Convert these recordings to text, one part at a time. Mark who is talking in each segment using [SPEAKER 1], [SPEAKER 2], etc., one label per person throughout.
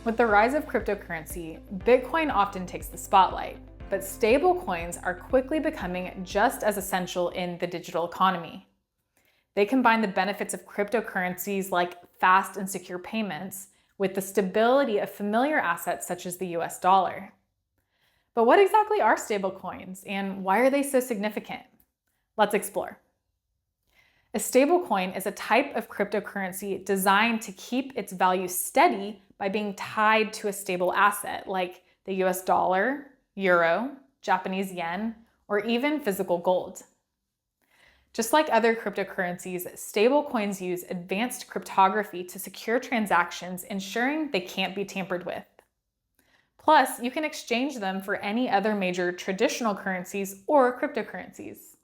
[SPEAKER 1] With the rise of cryptocurrency, Bitcoin often takes the spotlight, but stablecoins are quickly becoming just as essential in the digital economy. They combine the benefits of cryptocurrencies like fast and secure payments with the stability of familiar assets such as the US dollar. But what exactly are stablecoins and why are they so significant? Let's explore. A stablecoin is a type of cryptocurrency designed to keep its value steady by being tied to a stable asset like the US dollar, euro, Japanese yen, or even physical gold. Just like other cryptocurrencies, stablecoins use advanced cryptography to secure transactions, ensuring they can't be tampered with. Plus, you can exchange them for any other major traditional currencies or cryptocurrencies.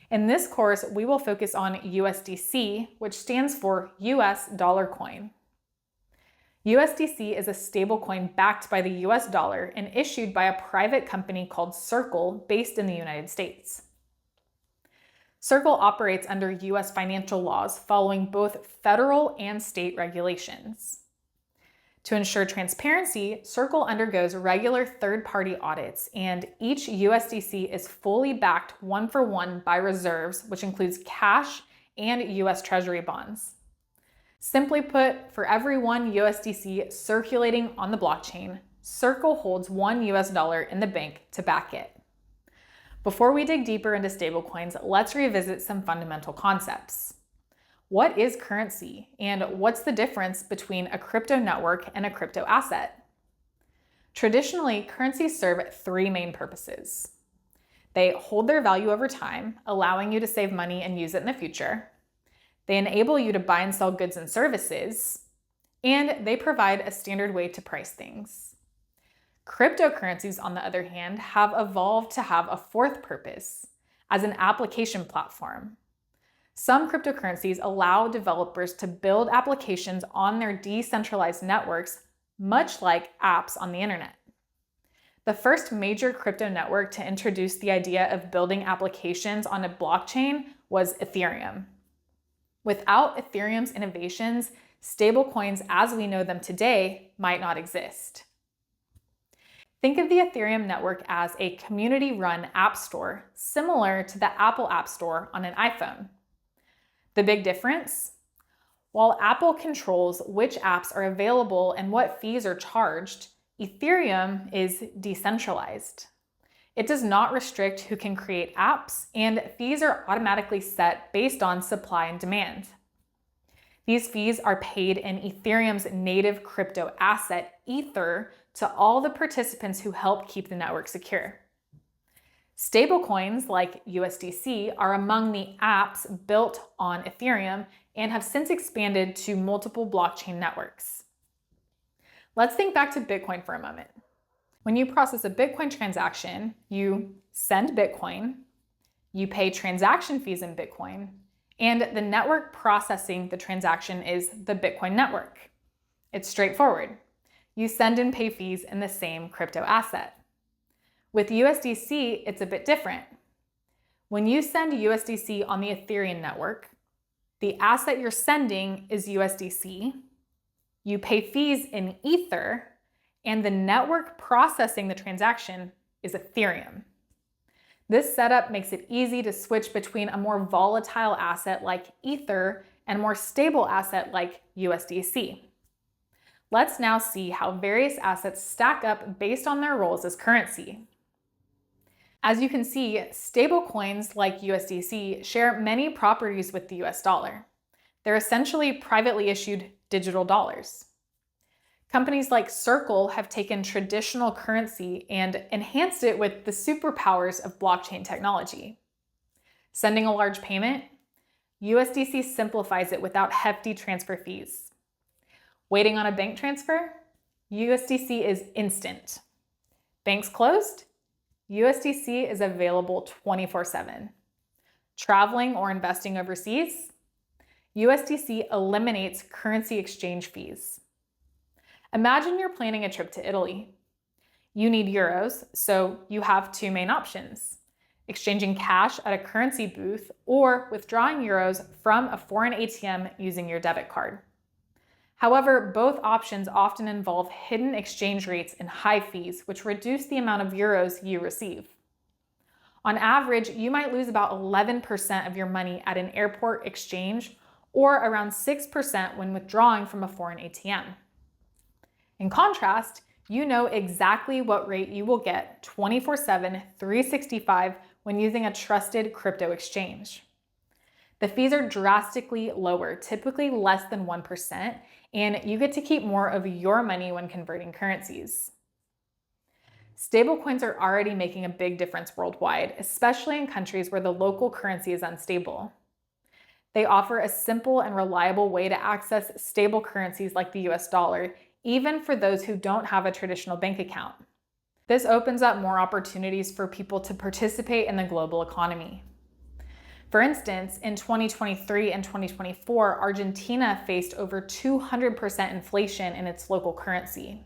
[SPEAKER 1] In this course, we will focus on USDC, which stands for US dollar coin. USDC is a stablecoin backed by the US dollar and issued by a private company called Circle based in the United States. Circle operates under US financial laws following both federal and state regulations. To ensure transparency, Circle undergoes regular third-party audits, and each USDC is fully backed one-for-one by reserves, which includes cash and US Treasury bonds. Simply put, for every one USDC circulating on the blockchain, Circle holds $1 US in the bank to back it. Before we dig deeper into stablecoins, let's revisit some fundamental concepts. What is currency, and what's the difference between a crypto network and a crypto asset? Traditionally, currencies serve three main purposes. They hold their value over time, allowing you to save money and use it in the future. They enable you to buy and sell goods and services, and they provide a standard way to price things. Cryptocurrencies, on the other hand, have evolved to have a fourth purpose as an application platform. Some cryptocurrencies allow developers to build applications on their decentralized networks, much like apps on the internet. The first major crypto network to introduce the idea of building applications on a blockchain was Ethereum. Without Ethereum's innovations, stablecoins as we know them today might not exist. Think of the Ethereum network as a community-run app store, similar to the Apple App Store on an iPhone. The big difference? While Apple controls which apps are available and what fees are charged, Ethereum is decentralized. It does not restrict who can create apps, and fees are automatically set based on supply and demand. These fees are paid in Ethereum's native crypto asset, Ether, to all the participants who help keep the network secure. Stablecoins like USDC are among the apps built on Ethereum and have since expanded to multiple blockchain networks. Let's think back to Bitcoin for a moment. When you process a Bitcoin transaction, you send Bitcoin, you pay transaction fees in Bitcoin, and the network processing the transaction is the Bitcoin network. It's straightforward. You send and pay fees in the same crypto asset. With USDC, it's a bit different. When you send USDC on the Ethereum network, the asset you're sending is USDC, you pay fees in Ether, and the network processing the transaction is Ethereum. This setup makes it easy to switch between a more volatile asset like Ether and a more stable asset like USDC. Let's now see how various assets stack up based on their roles as currency. As you can see, stablecoins like USDC share many properties with the US dollar. They're essentially privately issued digital dollars. Companies like Circle have taken traditional currency and enhanced it with the superpowers of blockchain technology. Sending a large payment? USDC simplifies it without hefty transfer fees. Waiting on a bank transfer? USDC is instant. Banks closed? USDC is available 24/7. Traveling or investing overseas? USDC eliminates currency exchange fees. Imagine you're planning a trip to Italy. You need euros, so you have two main options: exchanging cash at a currency booth or withdrawing euros from a foreign ATM using your debit card. However, both options often involve hidden exchange rates and high fees, which reduce the amount of euros you receive. On average, you might lose about 11% of your money at an airport exchange, or around 6% when withdrawing from a foreign ATM. In contrast, you know exactly what rate you will get 24/7, 365 when using a trusted crypto exchange. The fees are drastically lower, typically less than 1%, and you get to keep more of your money when converting currencies. Stablecoins are already making a big difference worldwide, especially in countries where the local currency is unstable. They offer a simple and reliable way to access stable currencies like the US dollar, even for those who don't have a traditional bank account. This opens up more opportunities for people to participate in the global economy. For instance, in 2023 and 2024, Argentina faced over 200% inflation in its local currency.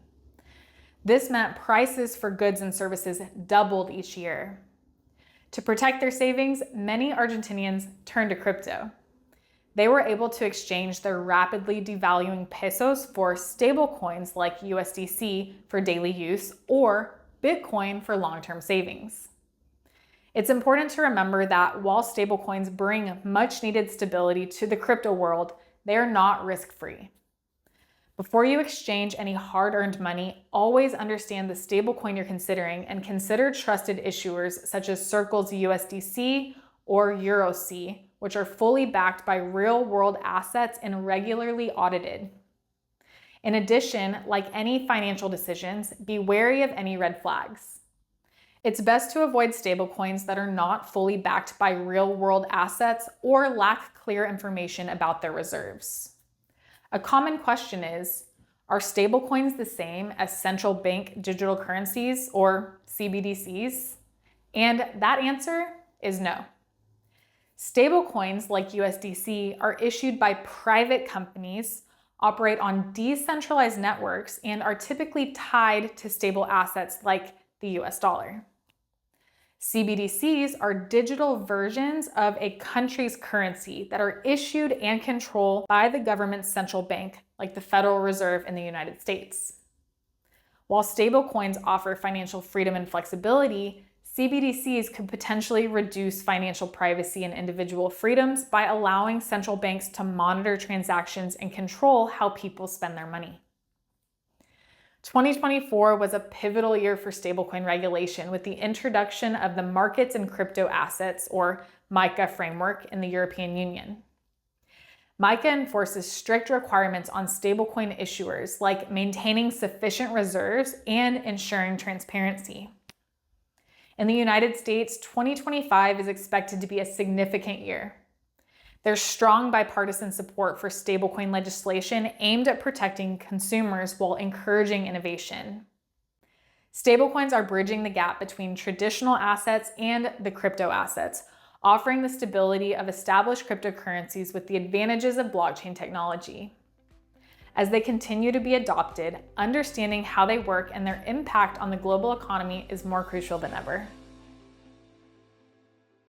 [SPEAKER 1] This meant prices for goods and services doubled each year. To protect their savings, many Argentinians turned to crypto. They were able to exchange their rapidly devaluing pesos for stablecoins like USDC for daily use or Bitcoin for long-term savings. It's important to remember that while stablecoins bring much-needed stability to the crypto world, they are not risk-free. Before you exchange any hard-earned money, always understand the stablecoin you're considering and consider trusted issuers such as Circle's USDC or EuroC, which are fully backed by real-world assets and regularly audited. In addition, like any financial decisions, be wary of any red flags. It's best to avoid stablecoins that are not fully backed by real-world assets or lack clear information about their reserves. A common question is, are stablecoins the same as central bank digital currencies or CBDCs? And that answer is no. Stablecoins like USDC are issued by private companies, operate on decentralized networks, and are typically tied to stable assets like the US dollar. CBDCs are digital versions of a country's currency that are issued and controlled by the government's central bank, like the Federal Reserve in the United States. While stablecoins offer financial freedom and flexibility, CBDCs could potentially reduce financial privacy and individual freedoms by allowing central banks to monitor transactions and control how people spend their money. 2024 was a pivotal year for stablecoin regulation with the introduction of the Markets in Crypto Assets, or MiCA framework in the European Union. MiCA enforces strict requirements on stablecoin issuers, like maintaining sufficient reserves and ensuring transparency. In the United States, 2025 is expected to be a significant year. There's strong bipartisan support for stablecoin legislation aimed at protecting consumers while encouraging innovation. Stablecoins are bridging the gap between traditional assets and the crypto assets, offering the stability of established cryptocurrencies with the advantages of blockchain technology. As they continue to be adopted, understanding how they work and their impact on the global economy is more crucial than ever.